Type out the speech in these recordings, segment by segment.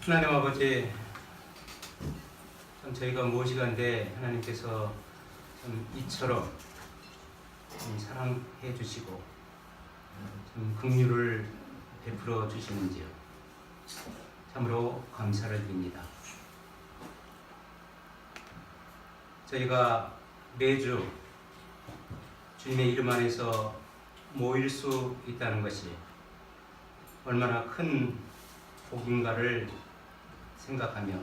하나님 아버지, 참 저희가 무엇이간데 하나님께서 참 이처럼 사랑해 주시고 참 긍휼을 베풀어 주시는지요. 참으로 감사를 드립니다. 저희가 매주 주님의 이름 안에서 모일 수 있다는 것이 얼마나 큰 복인가를 생각하며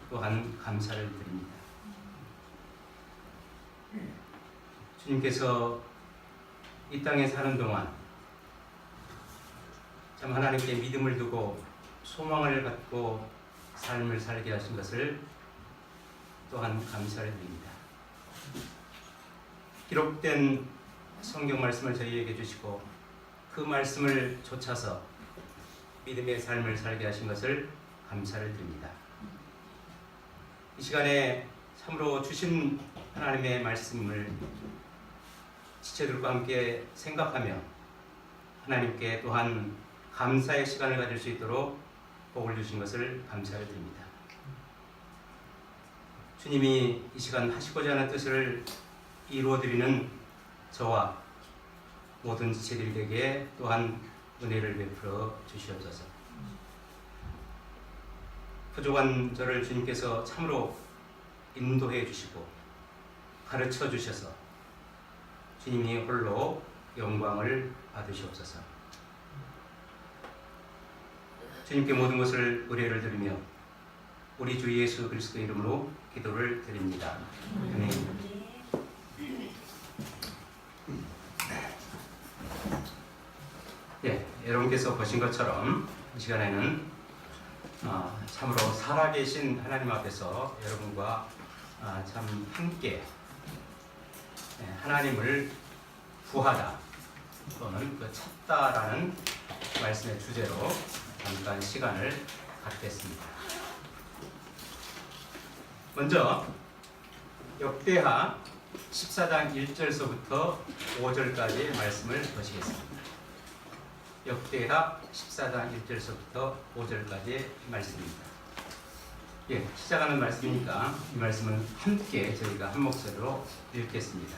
또한 감사를 드립니다. 주님께서 이 땅에 사는 동안 참 하나님께 믿음을 두고 소망을 갖고 삶을 살게 하신 것을 또한 감사를 드립니다. 기록된 성경 말씀을 저희에게 주시고 그 말씀을 좇아서 믿음의 삶을 살게 하신 것을 감사를 드립니다. 이 시간에 참으로 주신 하나님의 말씀을 지체들과 함께 생각하며 하나님께 또한 감사의 시간을 가질 수 있도록 복을 주신 것을 감사를 드립니다. 주님이 이 시간 하시고자 하는 뜻을 이루어드리는 저와 모든 지체들에게 또한 은혜를 베풀어 주시옵소서. 부족한 저를 주님께서 참으로 인도해 주시고 가르쳐 주셔서 주님이 홀로 영광을 받으시옵소서. 주님께 모든 것을 의뢰를 드리며 우리 주 예수 그리스도 이름으로 기도를 드립니다. 아멘. 예, 여러분께서 보신 것처럼 이 시간에는 참으로 살아계신 하나님 앞에서 여러분과 참 함께 하나님을 구하다 또는 그 찾다라는 말씀의 주제로 잠깐 시간을 갖겠습니다. 먼저 역대하 14장 1절서부터 5절까지의 말씀을 보시겠습니다. 역대하 14장 1절서부터 5절까지의 말씀입니다. 예, 시작하는 말씀이니까 이 말씀은 함께 저희가 한 목소리로 읽겠습니다.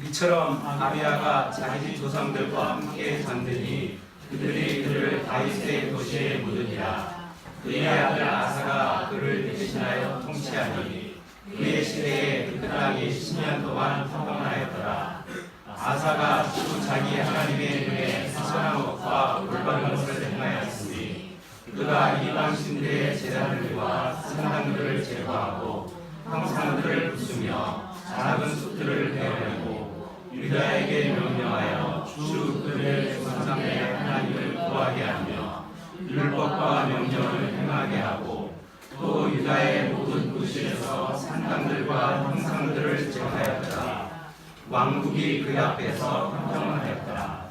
이처럼 아비야가 자기 조상들과 함께 잠드니 그들이 그를 다윗의 도시에 묻으니라. 그의 아들 아사가 그를 대신하여 통치하니 그의 시대에 그 땅이 10년 동안 평안하였더라. 아사가 주 자기 하나님의 눈에 선한 것과 올바른 것을 행하였으니 그가 이방 신들의 제단들과 산당들을 제거하고 형상들을 부수며 작은 숲들을 베어내고 유다에게 명령하여 주 그들의 조상의 하나님을 구하게 하며 율법과 명령을 행하게 하고 또 유다의 모든 도시에서 산당들과 형상들을 제거하였더라. 왕국이 그 앞에서 평안하였더라.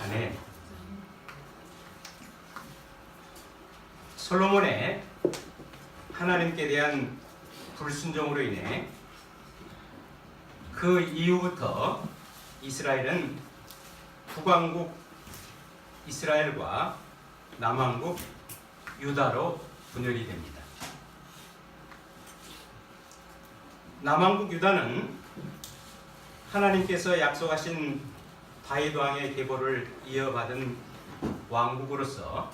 아멘. 솔로몬의 하나님께 대한 불순종으로 인해 그 이후부터 이스라엘은 북왕국 이스라엘과 남왕국 유다로 분열이 됩니다. 남왕국 유다는 하나님께서 약속하신 다윗 왕의 계보를 이어받은 왕국으로서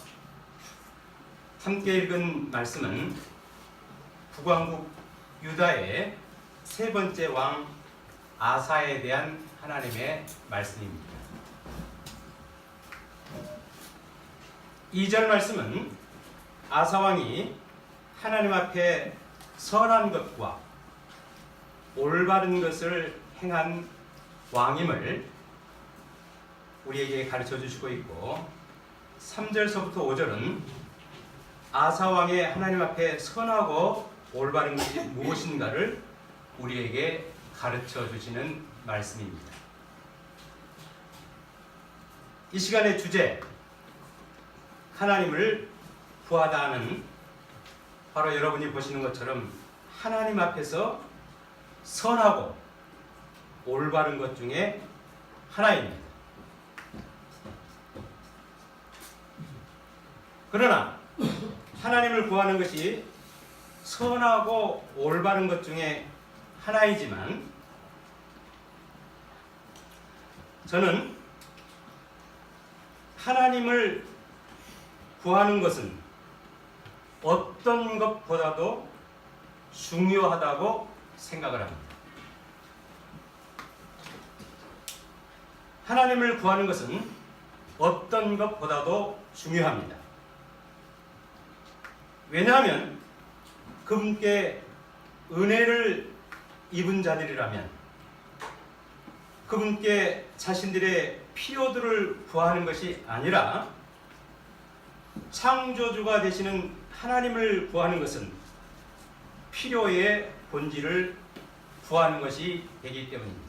함께 읽은 말씀은 북왕국 유다의 세 번째 왕 아사에 대한 하나님의 말씀입니다. 2절 말씀은 아사 왕이 하나님 앞에 선한 것과 올바른 것을 행한 왕임을 우리에게 가르쳐 주시고 있고 3절서부터 5절은 아사 왕의 하나님 앞에 선하고 올바른 것이 무엇인가를 우리에게 가르쳐 주시는 말씀입니다. 이 시간의 주제 하나님을 구하다 하는 바로 여러분이 보시는 것처럼 하나님 앞에서 선하고 올바른 것 중에 하나입니다. 그러나 하나님을 구하는 것이 선하고 올바른 것 중에 하나이지만 저는 하나님을 구하는 것은 어떤 것보다도 중요하다고 생각을 합니다. 하나님을 구하는 것은 어떤 것보다도 중요합니다. 왜냐하면 그분께 은혜를 입은 자들이라면 그분께 자신들의 필요들을 구하는 것이 아니라 창조주가 되시는 하나님을 구하는 것은 필요의 본질을 구하는 것이 되기 때문입니다.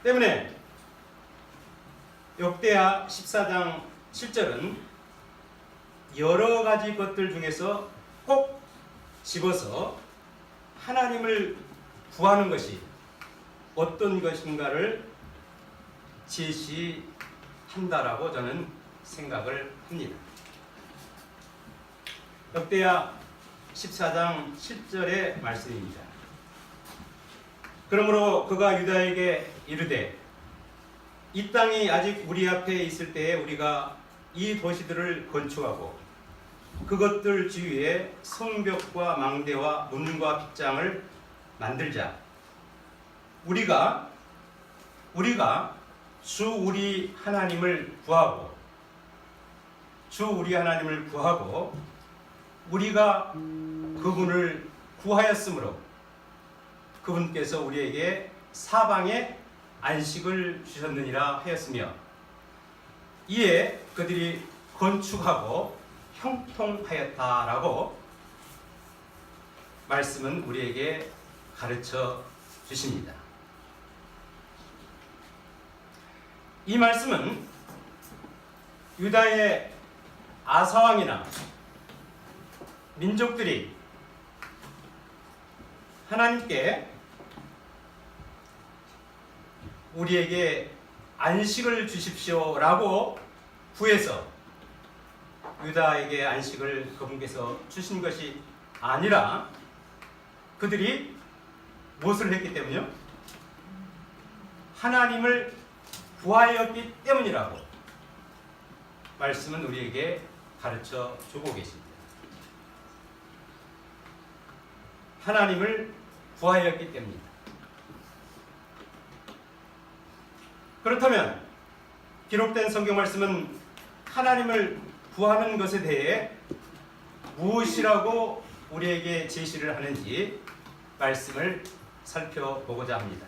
때문에 역대하 14장 7절은 여러 가지 것들 중에서 꼭 집어서 하나님을 구하는 것이 어떤 것인가를 제시한다라고 저는 생각을 합니다. 역대하 14장 7절의 말씀입니다. 그러므로 그가 유다에게 이르되 이 땅이 아직 우리 앞에 있을 때에 우리가 이 도시들을 건축하고 그것들 주위에 성벽과 망대와 문과 빗장을 만들자. 우리가 주 우리 하나님을 구하고 우리가 그분을 구하였으므로 그분께서 우리에게 사방에 안식을 주셨느니라 하였으며 이에 그들이 건축하고 형통하였다라고 말씀은 우리에게 가르쳐 주십니다. 이 말씀은 유다의 아사왕이나 민족들이 하나님께 우리에게 안식을 주십시오라고 구해서 유다에게 안식을 그분께서 주신 것이 아니라 그들이 무엇을 했기 때문이요? 하나님을 구하였기 때문이라고 말씀은 우리에게 가르쳐 주고 계십니다. 하나님을 구하였기 때문입니다. 그렇다면 기록된 성경 말씀은 하나님을 구하는 것에 대해 무엇이라고 우리에게 제시를 하는지 말씀을 살펴보고자 합니다.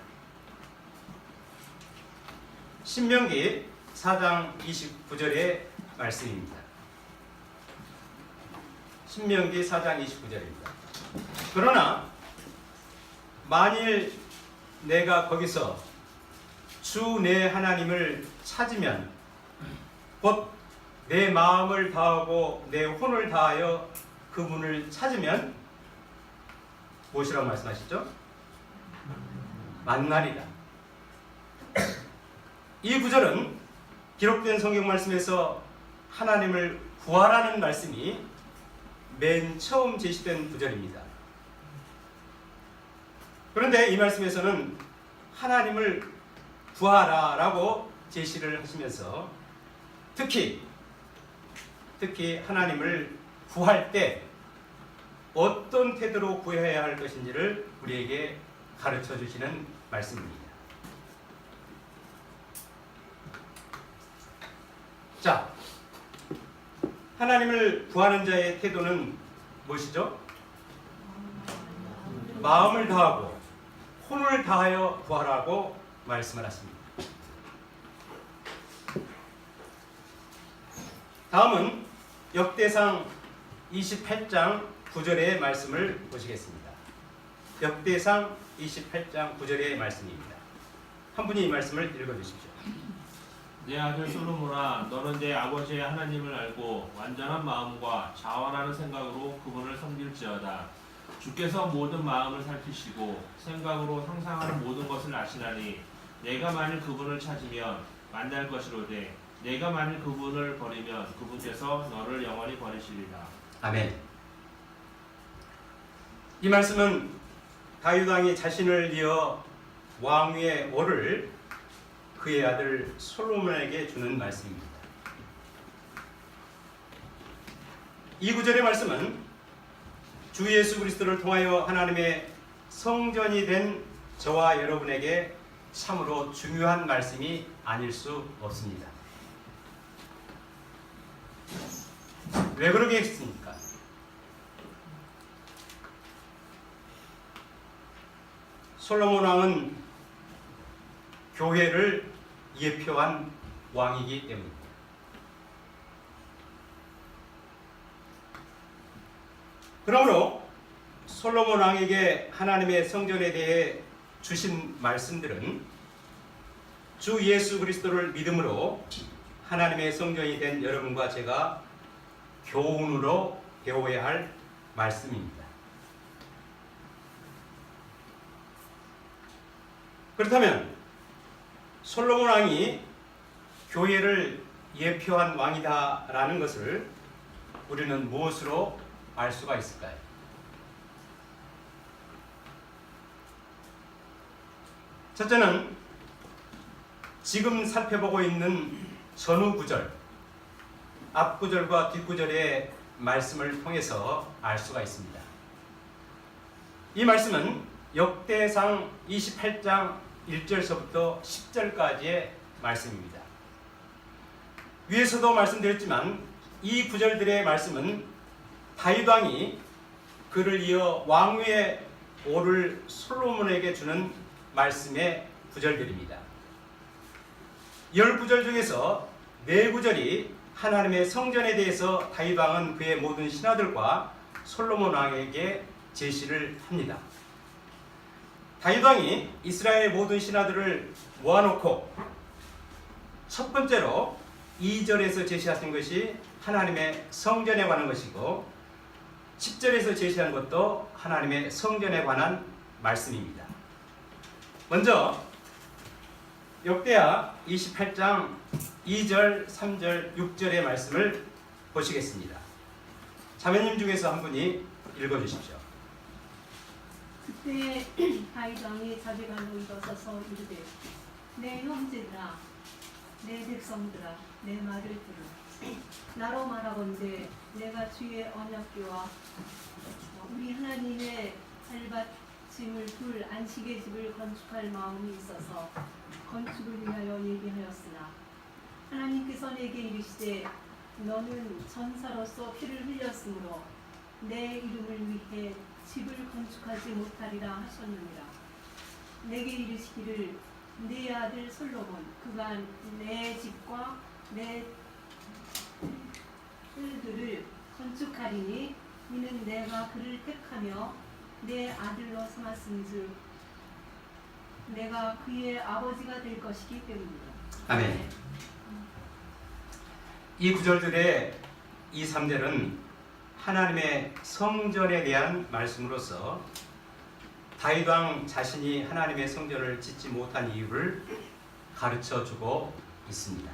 신명기 4장 29절의 말씀입니다. 신명기 4장 29절입니다. 그러나 만일 내가 거기서 주 내 하나님을 찾으면 곧 내 마음을 다하고 내 혼을 다하여 그분을 찾으면 무엇이라고 말씀하시죠? 만나리라. 이 구절은 기록된 성경 말씀에서 하나님을 구하라는 말씀이 맨 처음 제시된 구절입니다. 그런데 이 말씀에서는 하나님을 구하라라고 제시를 하시면서 특히 하나님을 구할 때 어떤 태도로 구해야 할 것인지를 우리에게 가르쳐 주시는 말씀입니다. 자, 하나님을 구하는 자의 태도는 무엇이죠? 마음을 다하고 혼을 다하여 구하라고 말씀을 하십니다. 다음은 역대상 28장 9절의 말씀을 보시겠습니다. 역대상 28장 9절의 말씀입니다. 한 분이 이 말씀을 읽어주십시오. 내 아들 솔로몬아, 너는 내 아버지의 하나님을 알고 완전한 마음과 자원하는 생각으로 그분을 섬길지어다. 주께서 모든 마음을 살피시고 생각으로 상상하는 모든 것을 아시나니 내가 만일 그분을 찾으면 만날 것이로되 내가 만일 그분을 버리면 그분께서 너를 영원히 버리시리라. 아멘. 이 말씀은 다윗 왕이 자신을 이어 왕위에 오를 그의 아들 솔로몬에게 주는 말씀입니다. 이 구절의 말씀은 주 예수 그리스도를 통하여 하나님의 성전이 된 저와 여러분에게 참으로 중요한 말씀이 아닐 수 없습니다. 왜 그러겠습니까? 솔로몬 왕은 교회를 예표한 왕이기 때문입니다. 그러므로 솔로몬 왕에게 하나님의 성전에 대해 주신 말씀들은 주 예수 그리스도를 믿음으로 하나님의 성전이 된 여러분과 제가 교훈으로 배워야 할 말씀입니다. 그렇다면 솔로몬 왕이 교회를 예표한 왕이다라는 것을 우리는 무엇으로 알 수가 있을까요? 첫째는 지금 살펴보고 있는 전후 구절, 앞 구절과 뒷 구절의 말씀을 통해서 알 수가 있습니다. 이 말씀은 역대상 28장 1절서부터 10절까지의 말씀입니다. 위에서도 말씀드렸지만 이 구절들의 말씀은 다윗 왕이 그를 이어 왕위에 오를 솔로몬에게 주는 말씀의 구절들입니다. 10구절 중에서 4구절이 하나님의 성전에 대해서 다윗 왕은 그의 모든 신하들과 솔로몬 왕에게 제시를 합니다. 다윗 왕이 이스라엘 모든 신하들을 모아놓고 첫 번째로 2절에서 제시하신 것이 하나님의 성전에 관한 것이고 10절에서 제시한 것도 하나님의 성전에 관한 말씀입니다. 먼저 역대하 28장 2절, 3절, 6절의 말씀을 보시겠습니다. 자매님 중에서 한 분이 읽어주십시오. 그때 다윗 왕이 자기발로 일어서서 이르되 내 형제들아 내 백성들아 내 말을 들으라. 나로 말하건대 내가 주의 언약궤와 우리 하나님의 살밭짐을 둘 안식의 집을 건축할 마음이 있어서 건축을 위하여 얘기하였으나 하나님께서 내게 이르시되 너는 전사로서 피를 흘렸으므로 내 이름을 위해 집을 건축하지 못하리라 하셨느니라. 내게 이르시기를 네 아들 솔로몬 그가 내 집과 내 뜰들을 건축하리니 이는 내가 그를 택하며 내 아들로 삼았은즉 내가 그의 아버지가 될 것이기 때문이다. 아멘. 이 구절들의 2, 3절은 하나님의 성전에 대한 말씀으로서 다윗 왕 자신이 하나님의 성전을 짓지 못한 이유를 가르쳐 주고 있습니다.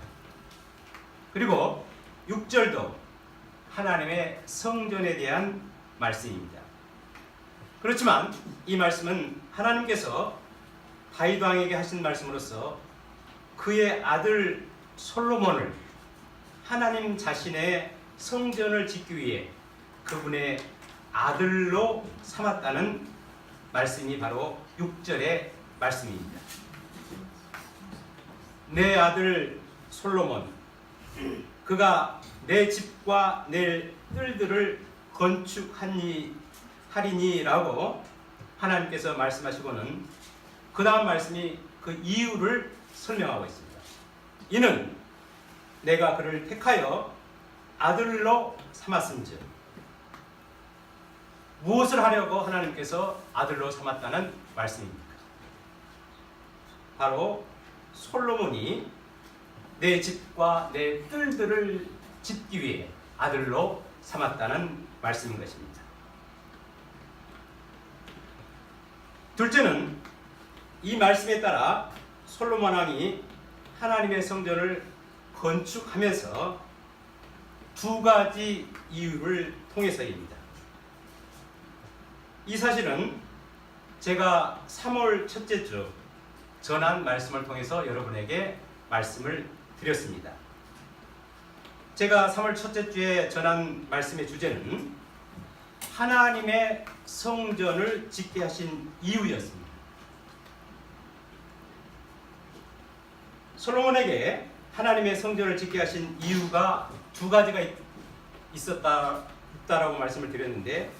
그리고 6절도 하나님의 성전에 대한 말씀입니다. 그렇지만 이 말씀은 하나님께서 다윗 왕에게 하신 말씀으로서 그의 아들 솔로몬을 하나님 자신의 성전을 짓기 위해 그분의 아들로 삼았다는 말씀이 바로 6절의 말씀입니다. 내 아들 솔로몬 그가 내 집과 내 뜰들을 건축하리니라고 하나님께서 말씀하시고는 그 다음 말씀이 그 이유를 설명하고 있습니다. 이는 내가 그를 택하여 아들로 삼았은즉 무엇을 하려고 하나님께서 아들로 삼았다는 말씀입니까? 바로 솔로몬이 내 집과 내 뜰들을 짓기 위해 아들로 삼았다는 말씀인 것입니다. 둘째는 이 말씀에 따라 솔로몬 왕이 하나님의 성전을 건축하면서 두 가지 이유를 통해서입니다. 이 사실은 제가 3월 첫째 주 전한 말씀을 통해서 여러분에게 말씀을 드렸습니다. 제가 3월 첫째 주에 전한 말씀의 주제는 하나님의 성전을 짓게 하신 이유였습니다. 솔로몬에게 하나님의 성전을 짓게 하신 이유가 두 가지가 있다라고 말씀을 드렸는데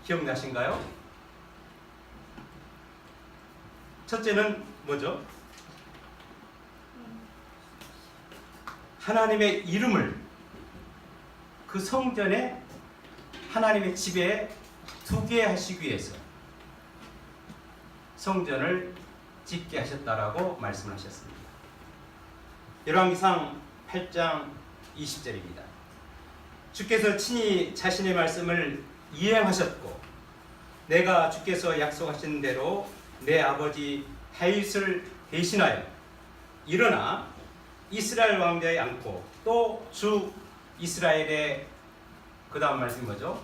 기억나신가요? 첫째는 뭐죠? 하나님의 이름을 그 성전에 하나님의 집에 두게 하시기 위해서 성전을 짓게 하셨다라고 말씀을 하셨습니다. 열왕기상 8장 20절입니다. 주께서 친히 자신의 말씀을 이행하셨고 내가 주께서 약속하신 대로 내 아버지 다윗을 대신하여 일어나 이스라엘 왕자의 않고 또 주 이스라엘의 그 다음 말씀이 뭐죠?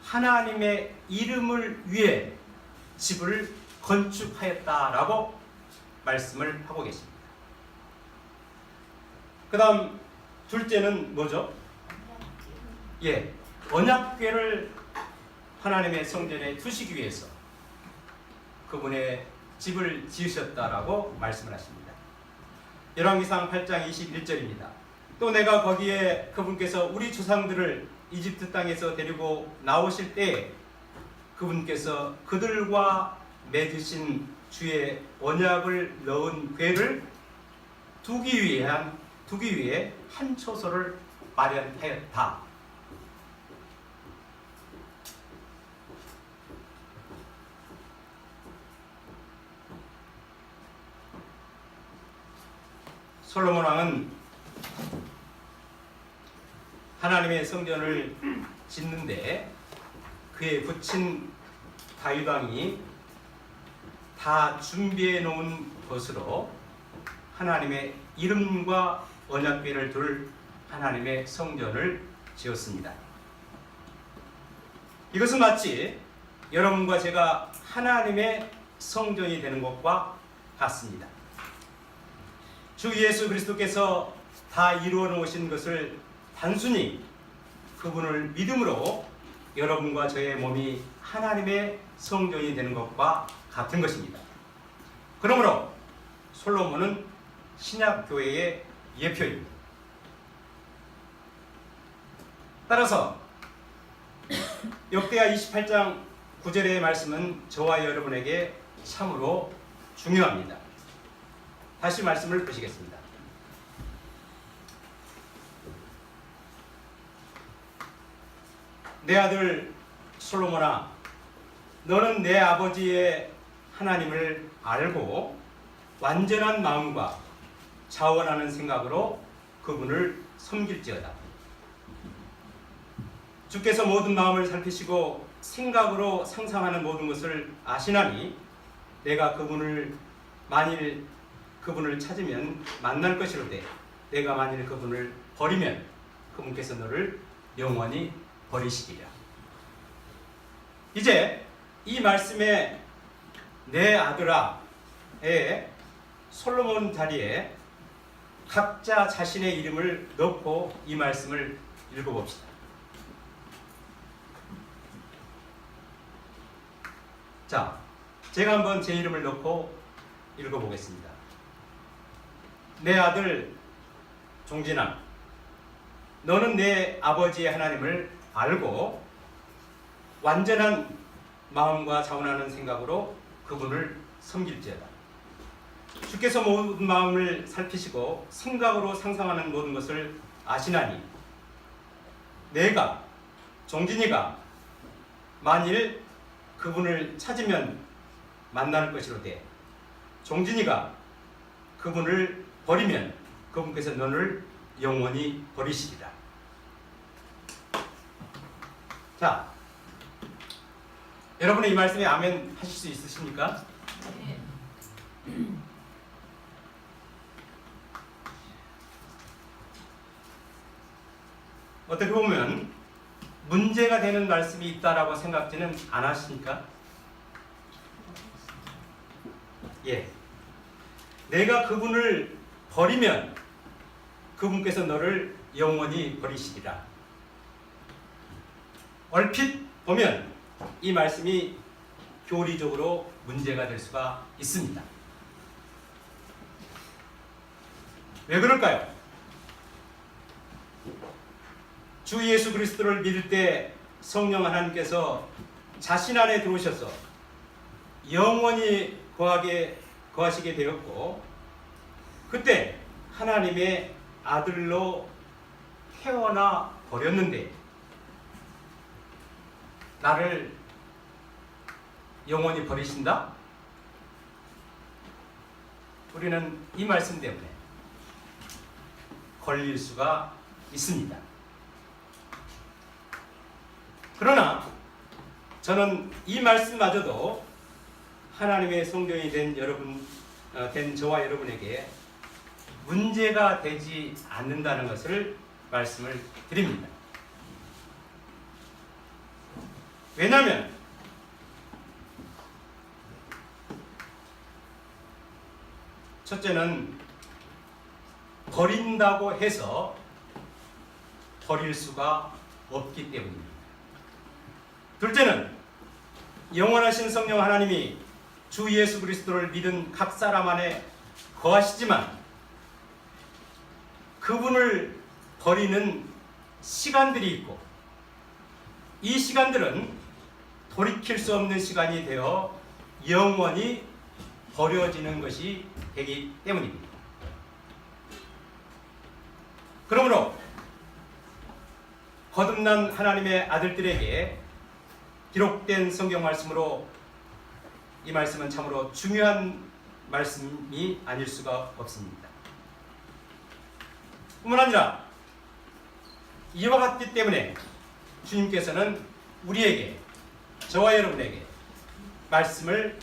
하나님의 이름을 위해 집을 건축하였다라고 말씀을 하고 계십니다. 그 다음 둘째는 뭐죠? 언약궤를 하나님의 성전에 두시기 위해서 그분의 집을 지으셨다라고 말씀을 하십니다. 열왕기상 8장 21절입니다. 또 내가 거기에 그분께서 우리 조상들을 이집트 땅에서 데리고 나오실 때 그분께서 그들과 맺으신 주의 언약을 넣은 궤를 두기 위해 한 초소를 마련하였다. 솔로몬 왕은 하나님의 성전을 짓는데 그의 부친 다윗 왕이 다 준비해 놓은 것으로 하나님의 이름과 언약궤를 둘 하나님의 성전을 지었습니다. 이것은 마치 여러분과 제가 하나님의 성전이 되는 것과 같습니다. 주 예수 그리스도께서 다 이루어 놓으신 것을 단순히 그분을 믿음으로 여러분과 저의 몸이 하나님의 성전이 되는 것과 같은 것입니다. 그러므로 솔로몬은 신약교회의 예표입니다. 따라서 역대하 28장 9절의 말씀은 저와 여러분에게 참으로 중요합니다. 다시 말씀을 보시겠습니다. 내 아들 솔로몬아, 너는 내 아버지의 하나님을 알고 완전한 마음과 자원하는 생각으로 그분을 섬길지어다. 주께서 모든 마음을 살피시고 생각으로 상상하는 모든 것을 아시나니 내가 만일 그분을 찾으면 만날 것이로되 내가 만일 그분을 버리면 그분께서 너를 영원히 버리시리라. 이제 이 말씀에 내 아들아의 솔로몬 자리에 각자 자신의 이름을 넣고 이 말씀을 읽어봅시다. 자, 제가 한번 제 이름을 넣고 읽어보겠습니다. 내 아들 종진아, 너는 내 아버지의 하나님을 알고 완전한 마음과 자원하는 생각으로 그분을 섬길지어다. 주께서 모든 마음을 살피시고 생각으로 상상하는 모든 것을 아시나니 내가 종진이가 만일 그분을 찾으면 만날 것이로되 종진이가 그분을 버리면 그분께서 너를 영원히 버리시리라. 자, 여러분의 이 말씀에 아멘 하실 수 있으십니까? 어떻게 보면 문제가 되는 말씀이 있다라고 생각지는 않으십니까? 예. 내가 그분을 버리면 그분께서 너를 영원히 버리시리라. 얼핏 보면 이 말씀이 교리적으로 문제가 될 수가 있습니다. 왜 그럴까요? 주 예수 그리스도를 믿을 때 성령 하나님께서 자신 안에 들어오셔서 영원히 거하시게 되었고, 그때 하나님의 아들로 태어나 버렸는데 나를 영원히 버리신다? 우리는 이 말씀 때문에 걸릴 수가 있습니다. 그러나 저는 이 말씀마저도 하나님의 성령이 된 저와 여러분에게 문제가 되지 않는다는 것을 말씀을 드립니다. 왜냐하면 첫째는 버린다고 해서 버릴 수가 없기 때문입니다. 둘째는 영원하신 성령 하나님이 주 예수 그리스도를 믿은 각 사람 안에 거하시지만 그분을 버리는 시간들이 있고, 이 시간들은 돌이킬 수 없는 시간이 되어 영원히 버려지는 것이 되기 때문입니다. 그러므로 거듭난 하나님의 아들들에게 기록된 성경 말씀으로 이 말씀은 참으로 중요한 말씀이 아닐 수가 없습니다. 뿐만 아니라 이와 같기 때문에 주님께서는 우리에게, 저와 여러분에게 말씀을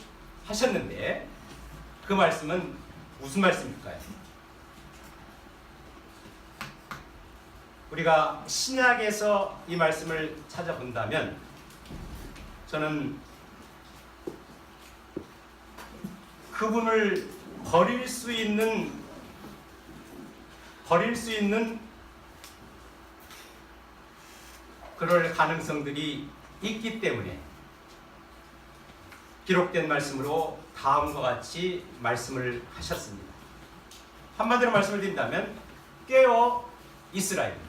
하셨는데, 그 말씀은 무슨 말씀일까요? 우리가 신약에서 이 말씀을 찾아본다면 저는 그분을 버릴 수 있는 그럴 가능성들이 있기 때문에 기록된 말씀으로 다음과 같이 말씀을 하셨습니다. 한마디로 말씀을 드린다면 깨어 있으라입니다.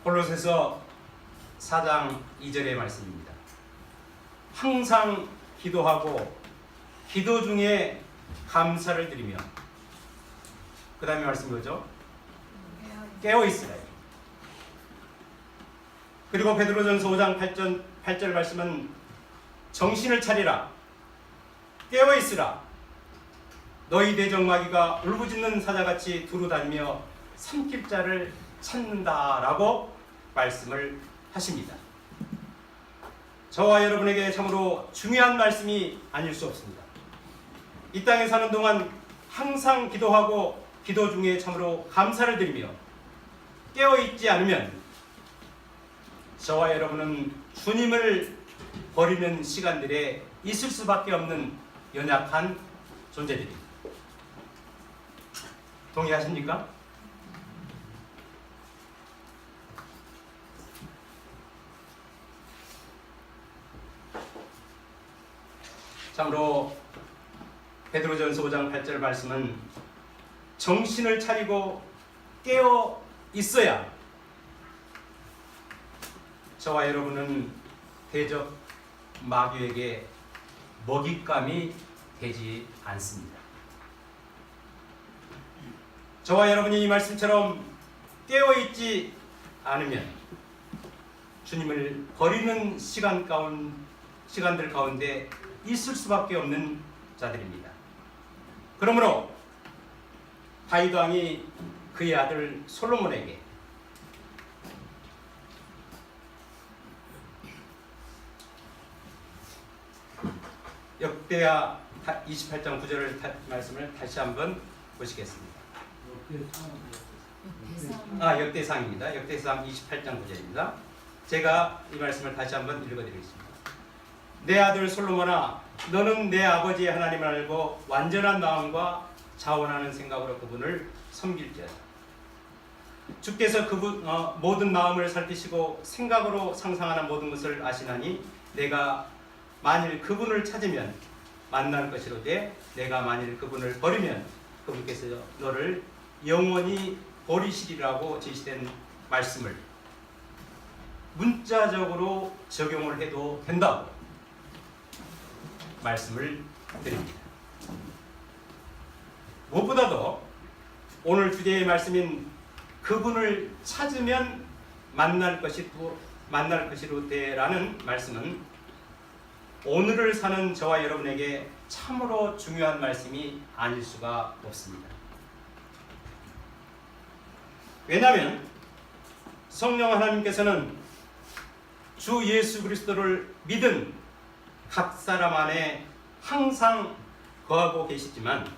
골로새서 4장 2절의 말씀입니다. 항상 기도하고 기도 중에 감사를 드리며, 그 다음에 말씀이 뭐죠? 깨어 있으라. 그리고 베드로전서 5장 8절 말씀은 정신을 차리라, 깨어 있으라, 너희 대적마귀가 울부짖는 사자같이 두루 다니며 삼킬 자를 찾는다라고 말씀을 하십니다. 저와 여러분에게 참으로 중요한 말씀이 아닐 수 없습니다. 이 땅에 사는 동안 항상 기도하고 기도 중에 참으로 감사를 드리며 깨어있지 않으면 저와 여러분은 주님을 버리는 시간들에 있을 수밖에 없는 연약한 존재들입니다. 동의하십니까? 참으로 베드로전서 5장 8절 말씀은 정신을 차리고 깨어 있어야 저와 여러분은 대적 마귀에게 먹잇감이 되지 않습니다. 저와 여러분이 이 말씀처럼 깨어 있지 않으면 주님을 버리는 시간들 가운데 있을 수밖에 없는 자들입니다. 그러므로 다윗 왕이 그의 아들 솔로몬에게 역대하 28장 9절 말씀을 다시 한번 보시겠습니다. 역대상입니다. 역대상 28장 9절입니다. 제가 이 말씀을 다시 한번 읽어드리겠습니다. 내 아들 솔로몬아, 너는 내 아버지의 하나님을 알고 완전한 마음과 자원하는 생각으로 그분을 섬길지어다. 주께서 그분 모든 마음을 살피시고 생각으로 상상하는 모든 것을 아시나니 내가 만일 그분을 찾으면 만날 것이로되 내가 만일 그분을 버리면 그분께서 너를 영원히 버리시리라고 제시된 말씀을 문자적으로 적용을 해도 된다고 말씀을 드립니다. 무엇보다도 오늘 주제의 말씀인 그분을 찾으면 만날 것이로되라는 말씀은 오늘을 사는 저와 여러분에게 참으로 중요한 말씀이 아닐 수가 없습니다. 왜냐하면 성령 하나님께서는 주 예수 그리스도를 믿은 각 사람 안에 항상 거하고 계시지만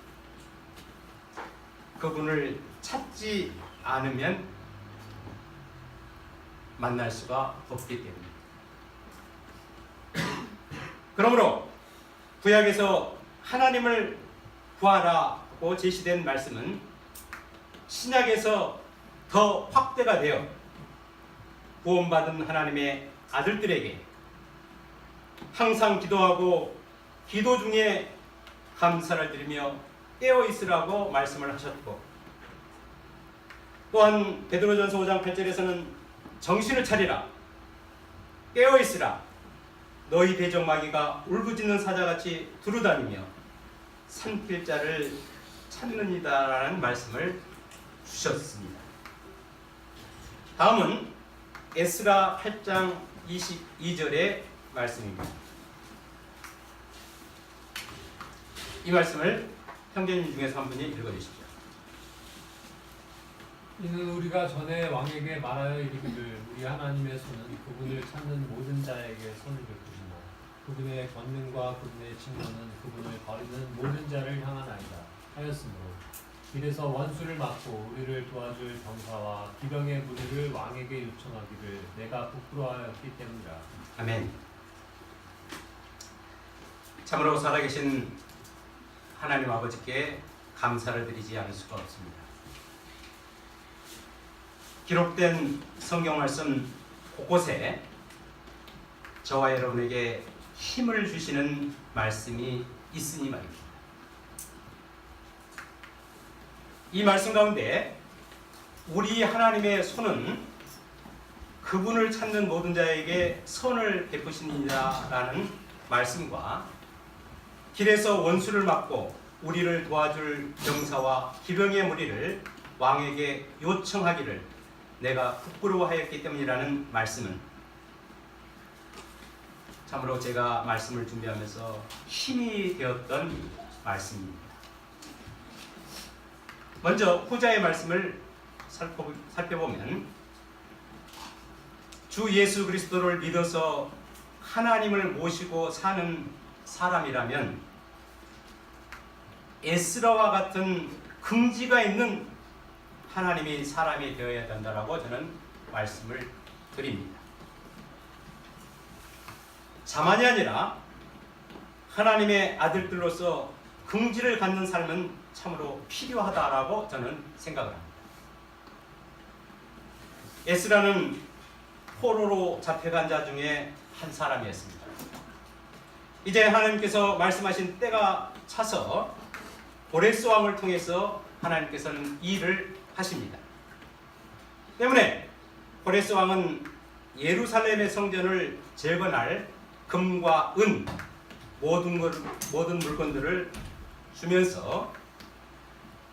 그분을 찾지 않으면 만날 수가 없기 때문입니다. 그러므로 구약에서 하나님을 구하라고 제시된 말씀은 신약에서 더 확대가 되어 구원받은 하나님의 아들들에게 항상 기도하고 기도 중에 감사를 드리며 깨어 있으라고 말씀을 하셨고, 또한 베드로전서 5장 8절에서는 정신을 차리라, 깨어 있으라, 너희 대적마귀가 울부짖는 사자같이 두루다니며 삼킬 자를 찾느니다라는 말씀을 주셨습니다. 다음은 에스라 8장 22절의 말씀입니다. 이 말씀을 형제님 중에서 한 분이 읽어주십시오. 이는 우리가 전에 왕에게 말하여 이르기를 우리 하나님의 손은 그분을 찾는 모든 자에게 손을 베푸시나 그분의 권능과 그분의 칭찬은 그분을 버리는 모든 자를 향하나이다 하였으므로 이래서 원수를 막고 우리를 도와줄 병사와 기병의 무리를 왕에게 요청하기를 내가 부끄러워하였기 때문이라. 아멘. 참으로 살아계신 하나님 아버지께 감사를 드리지 않을 수가 없습니다. 기록된 성경 말씀 곳곳에 저와 여러분에게 힘을 주시는 말씀이 있으니 말입니다. 이 말씀 가운데 우리 하나님의 손은 그분을 찾는 모든 자에게 선을 베푸시니라라는 말씀과 길에서 원수를 막고 우리를 도와줄 병사와 기병의 무리를 왕에게 요청하기를 내가 부끄러워하였기 때문이라는 말씀은 참으로 제가 말씀을 준비하면서 힘이 되었던 말씀입니다. 먼저 후자의 말씀을 살펴보면 주 예수 그리스도를 믿어서 하나님을 모시고 사는 사람이라면 에스라와 같은 긍지가 있는 하나님이 사람이 되어야 된다라고 저는 말씀을 드립니다. 자만이 아니라 하나님의 아들들로서 긍지를 갖는 삶은 참으로 필요하다라고 저는 생각을 합니다. 에스라는 포로로 잡혀간 자 중에 한 사람이었습니다. 이제 하나님께서 말씀하신 때가 차서 고레스 왕을 통해서 하나님께서는 일을 하십니다. 때문에 고레스 왕은 예루살렘의 성전을 재건할 금과 은 모든 물건들을 주면서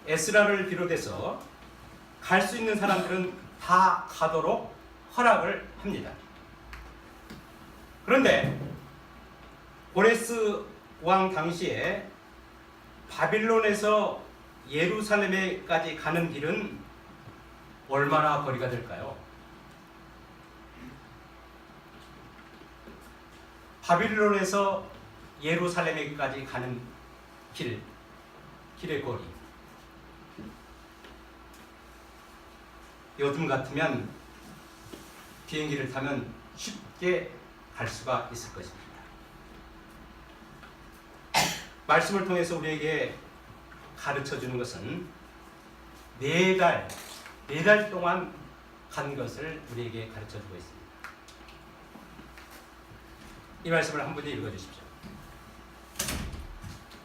에스라를 비롯해서 갈 수 있는 사람들은 다 가도록 허락을 합니다. 그런데 고레스 왕 당시에 바빌론에서 예루살렘에까지 가는 길은 얼마나 거리가 될까요? 바빌론에서 예루살렘에까지 가는 길의 거리. 요즘 같으면 비행기를 타면 쉽게 갈 수가 있을 것입니다. 말씀을 통해서 우리에게 가르쳐 주는 것은 4달 동안 간 것을 우리에게 가르쳐 주고 있습니다. 이 말씀을 한 분이 읽어 주십시오.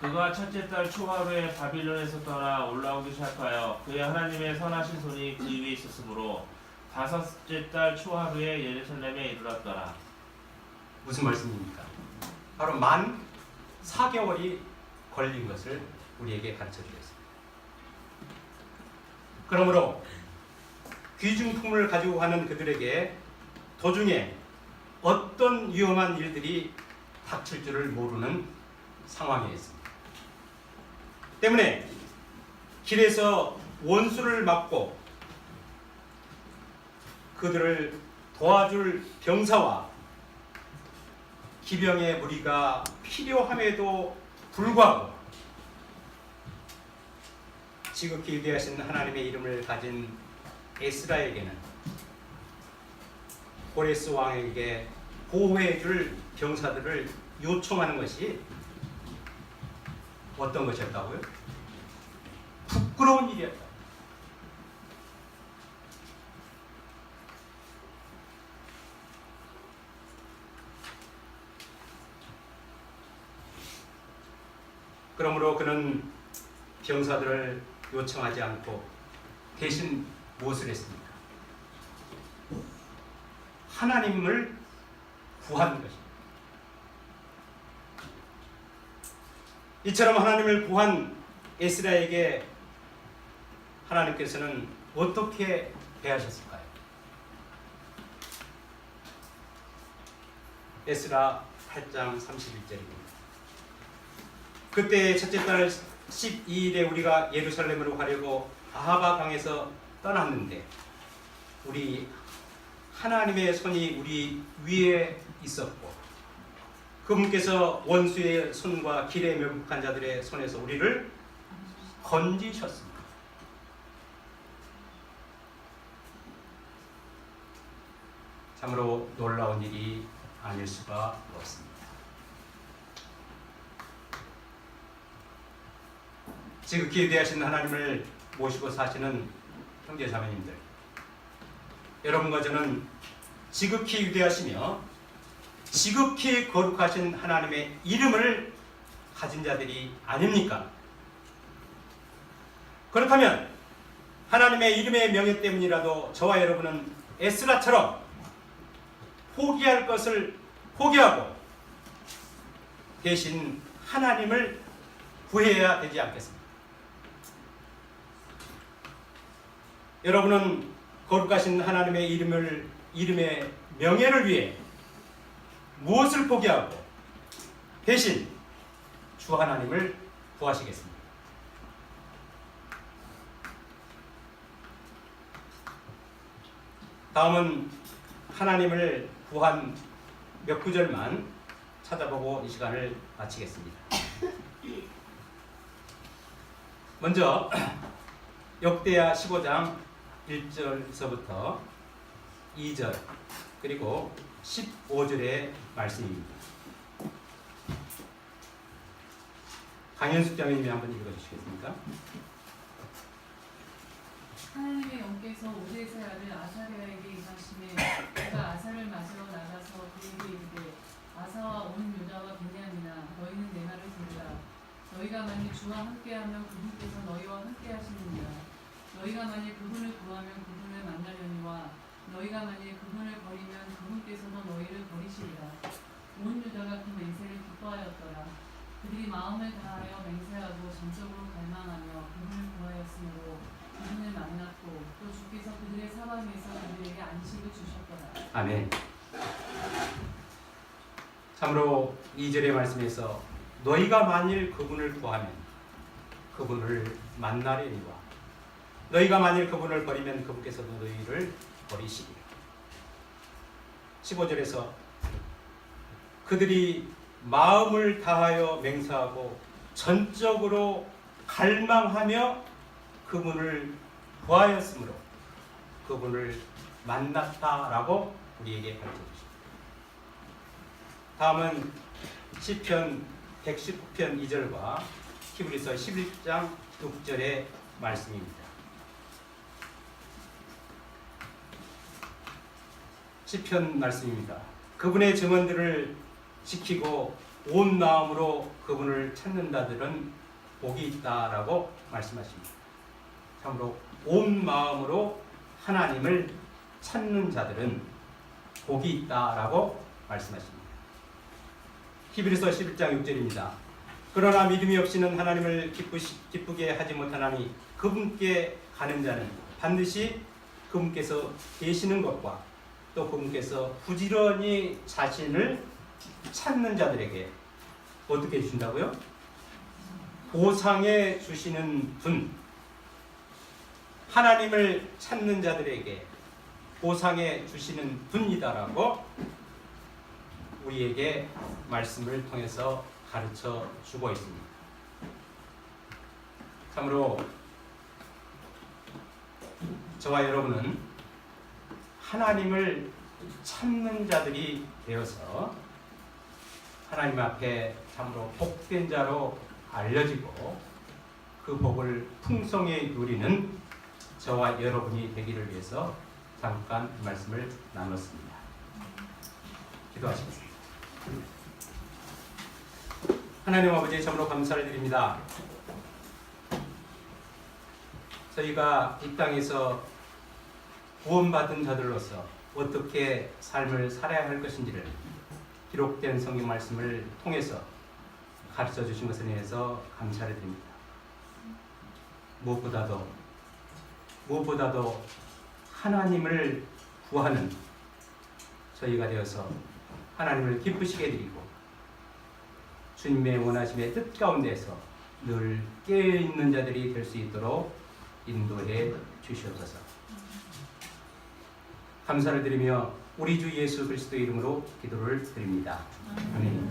그가 첫째 달 초하루에 바빌론에서 떠나 올라오기 시작하여 그의 하나님의 선하신 손이 그 위에 있었으므로 다섯째 달 초하루에 예루살렘에 이르렀더라. 무슨 말씀입니까? 바로 만 4개월이 걸린 것을 우리에게 가르쳐 주겠습니다. 그러므로 귀중품을 가지고 가는 그들에게 도중에 어떤 위험한 일들이 닥칠 줄을 모르는 상황이었습니다. 때문에 길에서 원수를 맞고 그들을 도와줄 병사와 기병의 무리가 필요함에도 불구하고 지극히 위대하신 하나님의 이름을 가진 에스라에게는 고레스 왕에게 보호해줄 병사들을 요청하는 것이 어떤 것이었다고요? 부끄러운 일이었다. 그러므로 그는 병사들을 요청하지 않고 대신 무엇을 했습니까? 하나님을 구한 것입니다. 이처럼 하나님을 구한 에스라에게 하나님께서는 어떻게 대하셨을까요? 에스라 8장 31절입니다. 그때 첫째 달 12일에 우리가 예루살렘으로 가려고 아하바 강에서 떠났는데 우리 하나님의 손이 우리 위에 있었고 그분께서 원수의 손과 길에 매복한 자들의 손에서 우리를 건지셨습니다. 참으로 놀라운 일이 아닐 수가 없습니다. 지극히 위대하신 하나님을 모시고 사시는 형제자매님들, 여러분과 저는 지극히 위대하시며 지극히 거룩하신 하나님의 이름을 가진 자들이 아닙니까? 그렇다면 하나님의 이름의 명예 때문이라도 저와 여러분은 에스라처럼 포기할 것을 포기하고 대신 하나님을 구해야 되지 않겠습니까? 여러분은 거룩하신 하나님의 이름의 명예를 위해 무엇을 포기하고 대신 주 하나님을 구하시겠습니까? 다음은 하나님을 구한 몇 구절만 찾아보고 이 시간을 마치겠습니다. 먼저 역대하 15장 1절서부터 2절 그리고 15절의 말씀입니다. 강현숙 장님이 한번 읽어주시겠습니까? 하나님의 영께서 오데스의 아들 아사랴에게 임하시매 그가 아사를 맞으러 나가서 그에게 이르되 아사와 온 유다와 베냐민아 너희는 내 말을 들으라. 너희가 만일 주와 함께하면 그분께서 너희와 함께하시느니라. 너희가 만일 그분을 구하면 그분을 만나려니와 너희가 만일 그분을 버리면 그분께서도 너희를 버리시리라. 온 유다가 그 맹세를 기뻐하였더라. 그들이 마음을 다하여 맹세하고 전적으로 갈망하며 그분을 구하였으므로 그분을 만났고 또 주께서 그들의 사방에서 그들에게 안식을 주셨더라. 아멘. 참으로 2절의 말씀에서 너희가 만일 그분을 구하면 그분을 만나려니와 너희가 만일 그분을 버리면 그분께서도 너희를 버리시리라. 15절에서 그들이 마음을 다하여 맹세하고 전적으로 갈망하며 그분을 구하였으므로 그분을 만났다라고 우리에게 가르쳐 주십니다. 다음은 시편 119편 2절과 히브리서 11장 6절의 말씀입니다. 시편 말씀입니다. 그분의 증언들을 지키고 온 마음으로 그분을 찾는다들은 복이 있다라고 말씀하십니다. 참으로 온 마음으로 하나님을 찾는 자들은 복이 있다라고 말씀하십니다. 히브리서 11장 6절입니다. 그러나 믿음이 없이는 하나님을 기쁘게 하지 못하나니 그분께 가는 자는 반드시 그분께서 계시는 것과 또 그분께서 부지런히 자신을 찾는 자들에게 어떻게 주신다고요? 보상해 주시는 분. 하나님을 찾는 자들에게 보상해 주시는 분이다라고 우리에게 말씀을 통해서 가르쳐 주고 있습니다. 참으로 저와 여러분은 하나님을 찾는 자들이 되어서 하나님 앞에 참으로 복된 자로 알려지고 그 복을 풍성히 누리는 저와 여러분이 되기를 위해서 잠깐 이 말씀을 나눴습니다. 기도하시겠습니다. 하나님 아버지, 참으로 감사를 드립니다. 저희가 이 땅에서 구원받은 자들로서 어떻게 삶을 살아야 할 것인지를 기록된 성경 말씀을 통해서 가르쳐 주신 것에 대해서 감사를 드립니다. 무엇보다도 하나님을 구하는 저희가 되어서 하나님을 기쁘시게 드리고 주님의 원하심의 뜻 가운데서 늘 깨어있는 자들이 될 수 있도록 인도해 주시옵소서. 감사를 드리며 우리 주 예수 그리스도의 이름으로 기도를 드립니다. 아멘.